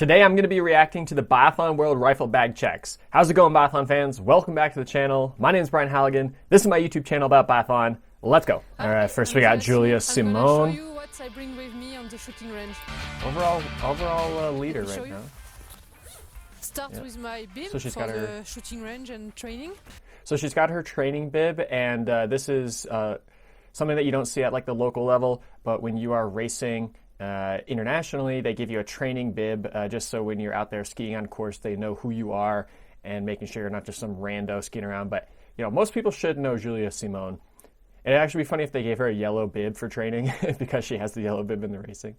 Today I'm going to be reacting to the Biathlon World Rifle Bag Checks. How's it going, Biathlon fans? Welcome back to the channel. My name is Brian Halligan. This is my YouTube channel about Biathlon. Let's go. All right, first we got Julia Simone. I'm going to show you what I bring with me on the shooting range. Overall leader right now. Start with my bib so she's for got the her shooting range and training. So she's got her training bib, and this is something that you don't see at like the local level, but when you are racing internationally, they give you a training bib just so when you're out there skiing on course, they know who you are and making sure you're not just some rando skiing around. But you know, most people should know Julia Simone. It'd actually be funny if they gave her a yellow bib for training because she has the yellow bib in the racing.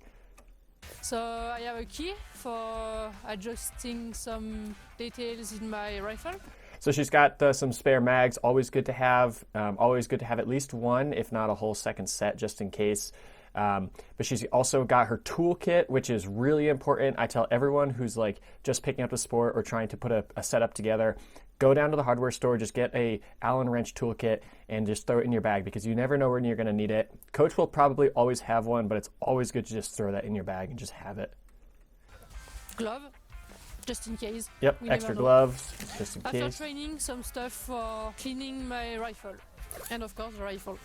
So I have a key for adjusting some details in my rifle. So she's got some spare mags, always good to have. Always good to have at least one, if not a whole second set, just in case. But she's also got her toolkit, which is really important. I tell everyone who's like just picking up the sport or trying to put a setup together, go down to the hardware store, just get a Allen wrench toolkit and just throw it in your bag because you never know when you're going to need it. Coach will probably always have one, but it's always good to just throw that in your bag and just have it. Glove, just in case. Yep, extra gloves, just in case. After training, some stuff for cleaning my rifle. And of course the rifle.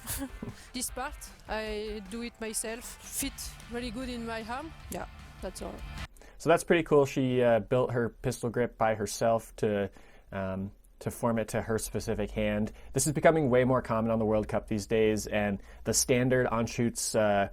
This part, I do it myself. Fit really good in my arm. Yeah, that's all. So that's pretty cool. She built her pistol grip by herself to form it to her specific hand. This is becoming way more common on the World Cup these days, and the standard on-shoots stock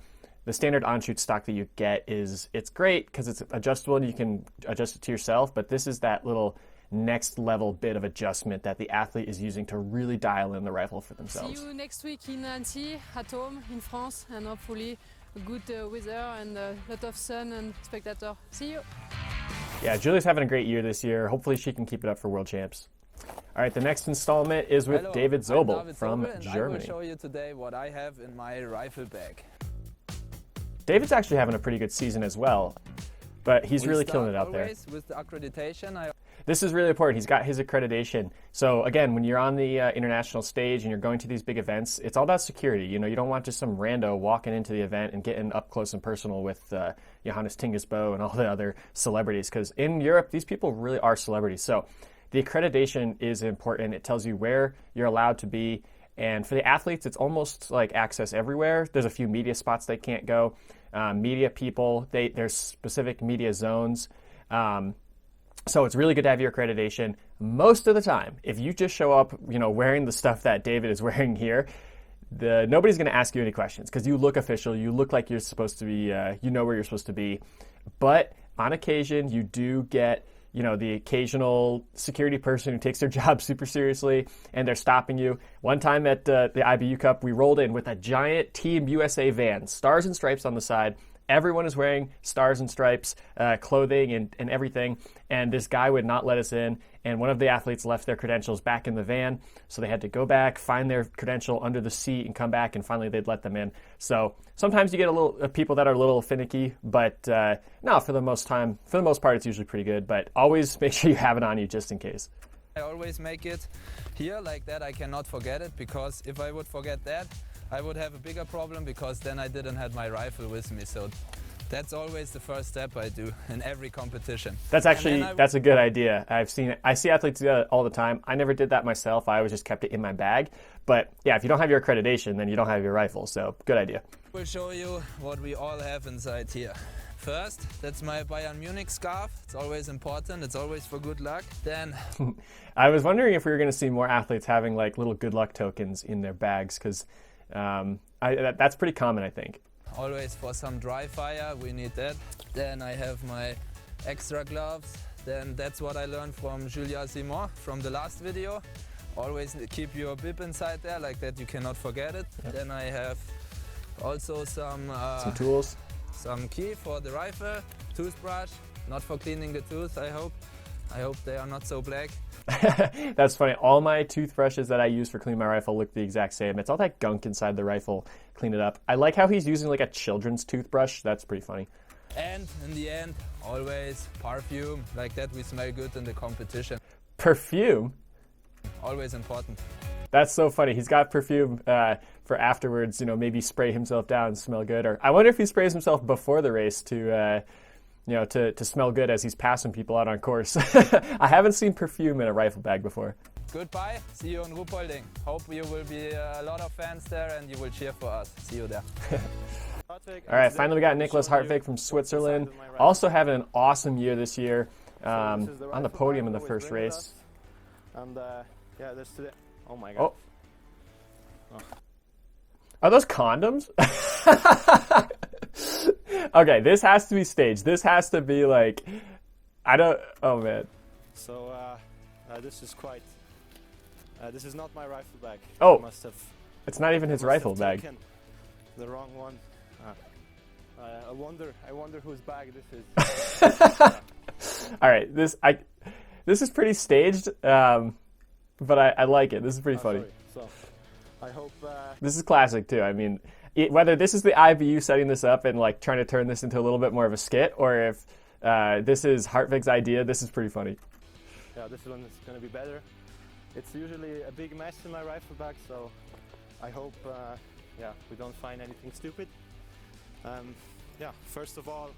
that you get it's great because it's adjustable and you can adjust it to yourself, but this is that little next level bit of adjustment that the athlete is using to really dial in the rifle for themselves. See you next week in Annecy, at home in France, and hopefully a good weather and a lot of sun and spectator. See you! Yeah, Julia's having a great year this year. Hopefully she can keep it up for World Champs. All right, the next installment is with David Zobel from Germany. I will show you today what I have in my rifle bag. David's actually having a pretty good season as well, but he's really killing it out there. With the accreditation, This is really important. He's got his accreditation. So again, when you're on the international stage and you're going to these big events, it's all about security. You know, you don't want just some rando walking into the event and getting up close and personal with Johannes Tingesbo and all the other celebrities. Because in Europe, these people really are celebrities. So the accreditation is important. It tells you where you're allowed to be. And for the athletes, it's almost like access everywhere. There's a few media spots they can't go. Media people, there's specific media zones. So it's really good to have your accreditation. Most of the time, if you just show up, you know, wearing the stuff that David is wearing here, nobody's going to ask you any questions because you look official. You look like you're supposed to be, you know where you're supposed to be. But on occasion, you do get, you know, the occasional security person who takes their job super seriously and they're stopping you. One time at the IBU Cup, we rolled in with a giant Team USA van, stars and stripes on the side. Everyone is wearing stars and stripes clothing and everything, and this guy would not let us in, and one of the athletes left their credentials back in the van, so they had to go back, find their credential under the seat, and come back, and finally they'd let them in. So sometimes you get a little people that are a little finicky, but no, for the most part, it's usually pretty good, but always make sure you have it on you just in case. I always make it here like that. I cannot forget it, because if I would forget that, I would have a bigger problem because then I didn't have my rifle with me. So that's always the first step I do in every competition. That's a good idea. I see athletes do that all the time. I never did that myself. I always just kept it in my bag. But yeah, if you don't have your accreditation, then you don't have your rifle. So good idea. We'll show you what we all have inside here. First, that's my Bayern Munich scarf. It's always important. It's always for good luck. Then I was wondering if we were going to see more athletes having like little good luck tokens in their bags because that's pretty common, I think. Always for some dry fire, we need that. Then I have my extra gloves. Then that's what I learned from Julia Simone from the last video. Always keep your bib inside there, like that you cannot forget it. Yep. Then I have also some tools. Some key for the rifle, toothbrush, not for cleaning the tooth, I hope. I hope they are not so black. That's funny. All my toothbrushes that I use for cleaning my rifle look the exact same. It's all that gunk inside the rifle. Clean it up. I like how he's using like a children's toothbrush. That's pretty funny. And in the end, always perfume. Like that we smell good in the competition. Perfume? Always important. That's so funny. He's got perfume for afterwards, you know, maybe spray himself down and smell good. Or I wonder if he sprays himself before the race to you know, to smell good as he's passing people out on course. I haven't seen perfume in a rifle bag before. Goodbye. See you in Ruhpolding. Hope you will be a lot of fans there and you will cheer for us. See you there. All right, finally we got Nicholas Hartwig from Switzerland. Also having an awesome year this year. On the podium in the first race. And yeah, there's today. Oh my god. Oh. Are those condoms? Okay, this has to be staged. This has to be like, I don't. Oh man. So this is quite. This is not my rifle bag. Oh. I must have. It's not even his rifle bag. Taken the wrong one. I wonder whose bag this is. All right, this is pretty staged, but I like it. This is pretty funny. Sorry. So I hope this is classic too. I mean, whether this is the IBU setting this up and like trying to turn this into a little bit more of a skit, or if this is Hartwig's idea, this is pretty funny. Yeah, this one is going to be better. It's usually a big mess in my rifle bag, so I hope yeah, we don't find anything stupid. Yeah, first of all,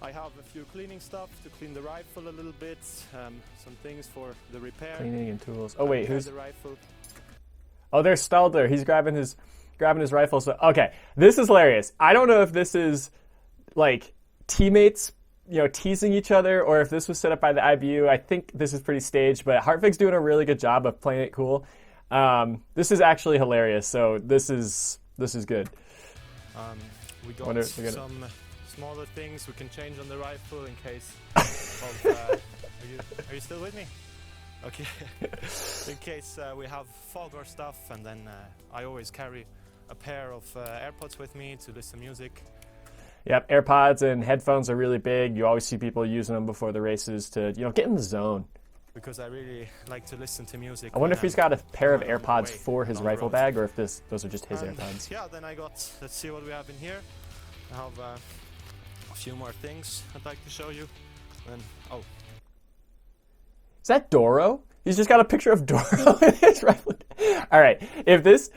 I have a few cleaning stuff to clean the rifle a little bit, some things for the repair. Cleaning and tools. Oh wait, who's the rifle? Oh, there's Stalder. He's grabbing his rifle. So okay, this is hilarious. I don't know if this is like teammates, you know, teasing each other, or if this was set up by the IBU. I think this is pretty staged, but Hartwig's doing a really good job of playing it cool. This is actually hilarious. So this is good. We got some smaller things we can change on the rifle in case of, are you still with me? Okay. In case we have fog or stuff, and then I always carry a pair of AirPods with me to listen to music. Yep, AirPods and headphones are really big. You always see people using them before the races to, you know, get in the zone. Because I really like to listen to music. I wonder if he's got a pair of AirPods for his rifle bag, or if those are just his AirPods. Yeah, then I got, let's see what we have in here. I have a few more things I'd like to show you. And, oh. Is that Doro? He's just got a picture of Doro in his rifle. All right, if this,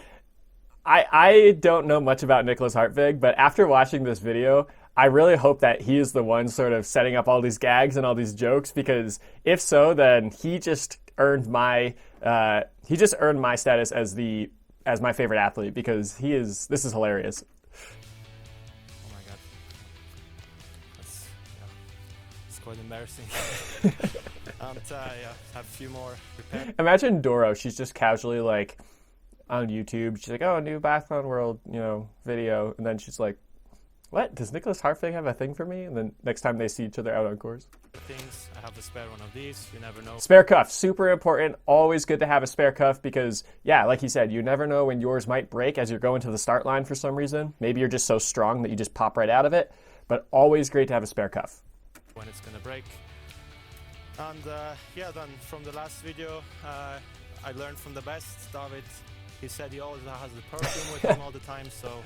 I don't know much about Nicholas Hartwig, but after watching this video, I really hope that he is the one sort of setting up all these gags and all these jokes, because if so, then he just earned my status as my favorite athlete, because this is hilarious. Oh my god. It's quite embarrassing. And yeah, have a few more prepared. Imagine Doro, she's just casually like on YouTube, she's like, oh, new Biathlon World, you know, video, and then she's like, what? Does Nicholas Hartwig have a thing for me? And then next time they see each other out on course. Things, I have a spare one of these, you never know. Spare cuff, super important. Always good to have a spare cuff because, yeah, like you said, you never know when yours might break as you're going to the start line for some reason. Maybe you're just so strong that you just pop right out of it, but always great to have a spare cuff. When it's gonna break. And yeah, then from the last video, I learned from the best. David, he said he always has the perfume with him all the time, so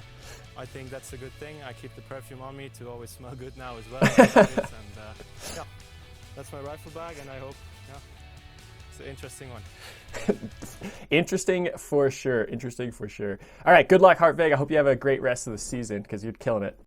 I think that's a good thing. I keep the perfume on me to always smell good now as well. And yeah, that's my rifle bag, and I hope, yeah, it's an interesting one. Interesting for sure. Interesting for sure. All right, good luck, Hartwig. I hope you have a great rest of the season because you're killing it.